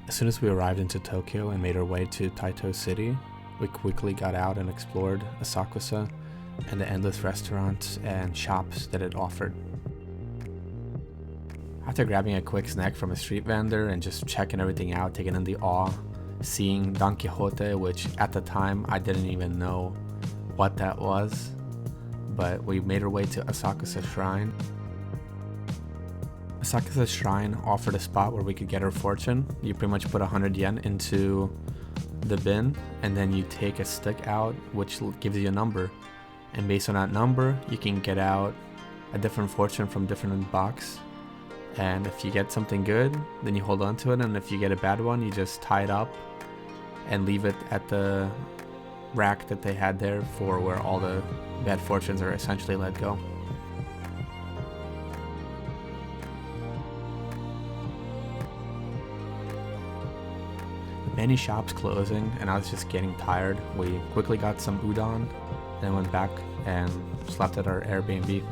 As soon as we arrived into Tokyo and made our way to Taito City, we quickly got out and explored Asakusa and the endless restaurants and shops that it offered. After grabbing a quick snack from a street vendor and just checking everything out, taking in the awe, seeing Don Quixote, which at the time I didn't even know what that was, but we made our way to Asakusa Shrine. Asakusa Shrine offered a spot where we could get our fortune. You pretty much put 100 yen into the bin, and then you take a stick out which gives you a number, and based on that number you can get out a different fortune from different box. And if you get something good, then you hold on to it, and if you get a bad one, you just tie it up and leave it at the rack that they had there for where all the bad fortunes are essentially let go. Many shops closing, and I was just getting tired. We quickly got some udon, then went back and slept at our Airbnb.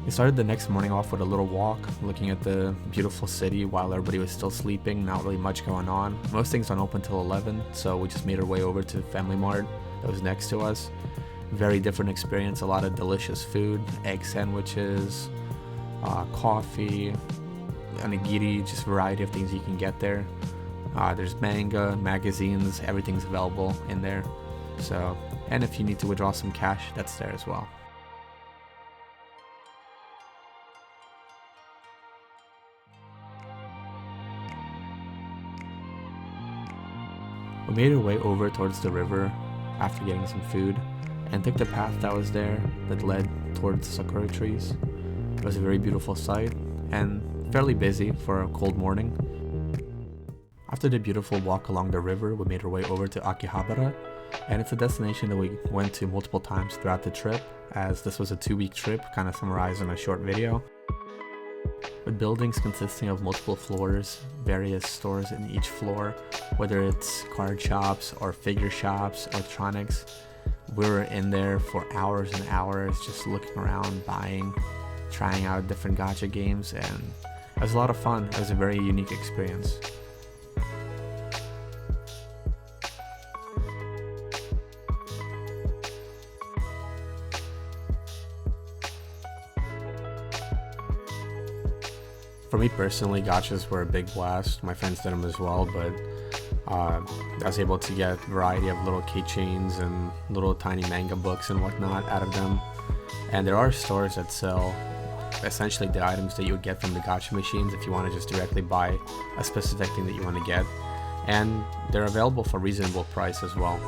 We started the next morning off with a little walk, looking at the beautiful city while everybody was still sleeping, not really much going on. Most things don't open till 11, so we just made our way over to Family Mart that was next to us. Very different experience, a lot of delicious food, egg sandwiches, coffee, onigiri, just a variety of things you can get there. There's manga, magazines, everything's available in there. So, and if you need to withdraw some cash, that's there as well. We made our way over towards the river after getting some food and took the path that was there that led towards sakura trees. It was a very beautiful sight and fairly busy for a cold morning. After the beautiful walk along the river, we made our way over to Akihabara, and it's a destination that we went to multiple times throughout the trip, as this was a 2-week trip, kind of summarized in a short video. With buildings consisting of multiple floors, various stores in each floor, whether it's card shops or figure shops, electronics. We were in there for hours and hours just looking around, buying, trying out different gacha games, and it was a lot of fun. It was a very unique experience. For me personally, gachas were a big blast. My friends did them as well, but I was able to get a variety of little keychains and little tiny manga books and whatnot out of them. And there are stores that sell essentially the items that you would get from the gacha machines if you want to just directly buy a specific thing that you want to get. And they're available for reasonable price as well.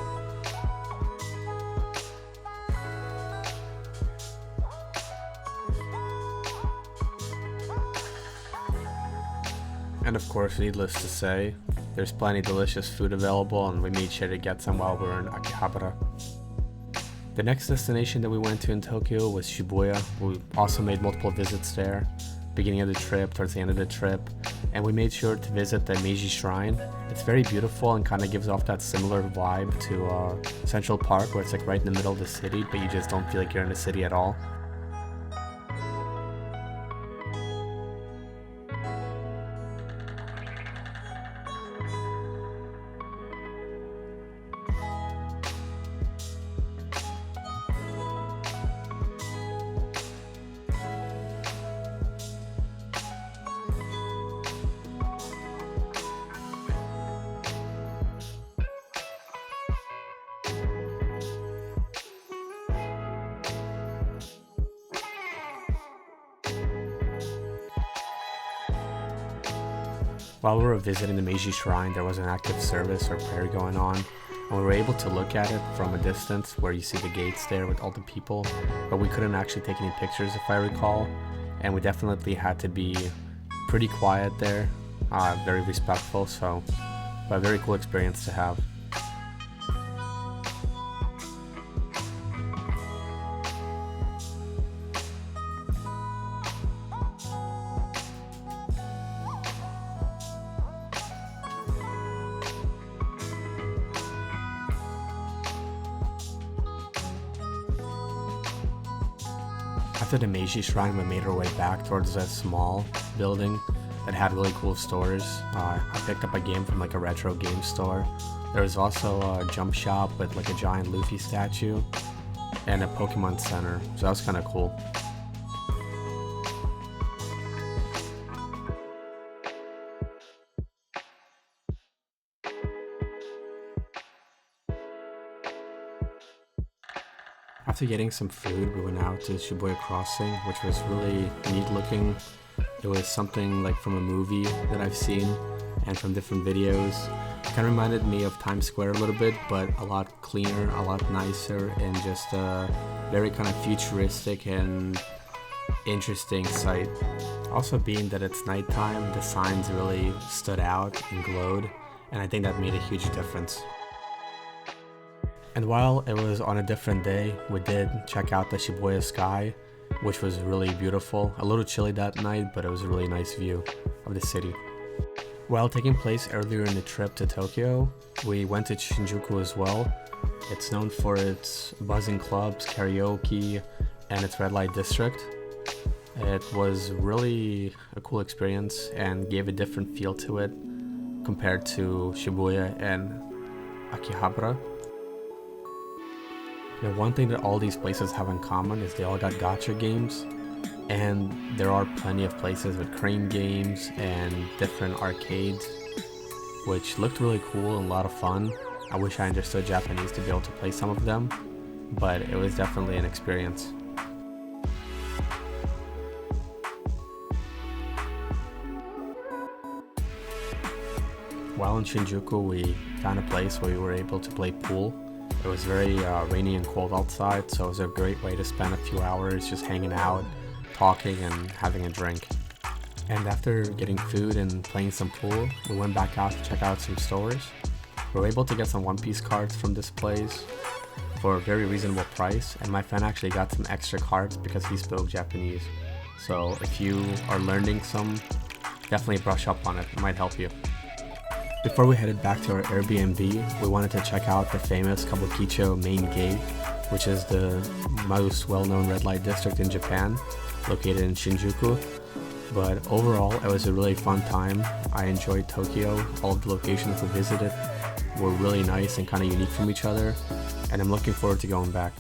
And of course, needless to say, there's plenty of delicious food available, and we made sure to get some while we were in Akihabara. The next destination that we went to in Tokyo was Shibuya. We also made multiple visits there, beginning of the trip, towards the end of the trip, and we made sure to visit the Maiji Shrine. It's very beautiful and kind of gives off that similar vibe to Central Park, where it's like right in the middle of the city, but you just don't feel like you're in the city at all. While we were visiting the Maiji Shrine, there was an active service or prayer going on, and we were able to look at it from a distance where you see the gates there with all the people, but we couldn't actually take any pictures if I recall, and we definitely had to be pretty quiet there, very respectful, so a very cool experience to have. After the Maiji Shrine, we made our way back towards a small building that had really cool stores. I picked up a game from like a retro game store. There was also a jump shop with like a giant Luffy statue and a Pokemon Center, so that was kind of cool. After getting some food, we went out to Shibuya Crossing, which was really neat looking. It was something like from a movie that I've seen and from different videos. It kind of reminded me of Times Square a little bit, but a lot cleaner, a lot nicer, and just a very kind of futuristic and interesting site. Also, being that it's nighttime, the signs really stood out and glowed, and I think that made a huge difference. And while it was on a different day, we did check out the Shibuya sky, which was really beautiful. A little chilly that night, but it was a really nice view of the city. While taking place earlier in the trip to Tokyo, we went to Shinjuku as well. It's known for its buzzing clubs, karaoke, and its red light district. It was really a cool experience and gave a different feel to it compared to Shibuya and Akihabara. The one thing that all these places have in common is they all got gacha games, and there are plenty of places with crane games and different arcades, which looked really cool and a lot of fun. I wish I understood Japanese to be able to play some of them, but it was definitely an experience. While in Shinjuku, we found a place where we were able to play pool. It was very rainy and cold outside, so it was a great way to spend a few hours just hanging out, talking, and having a drink. And after getting food and playing some pool, we went back out to check out some stores. We were able to get some One Piece cards from this place for a very reasonable price, and my friend actually got some extra cards because he spoke Japanese. So if you are learning some, definitely brush up on it. It might help you. Before we headed back to our Airbnb, we wanted to check out the famous Kabukicho main gate, which is the most well-known red light district in Japan, located in Shinjuku. But overall, it was a really fun time. I enjoyed Tokyo. All of the locations we visited were really nice and kind of unique from each other, and I'm looking forward to going back.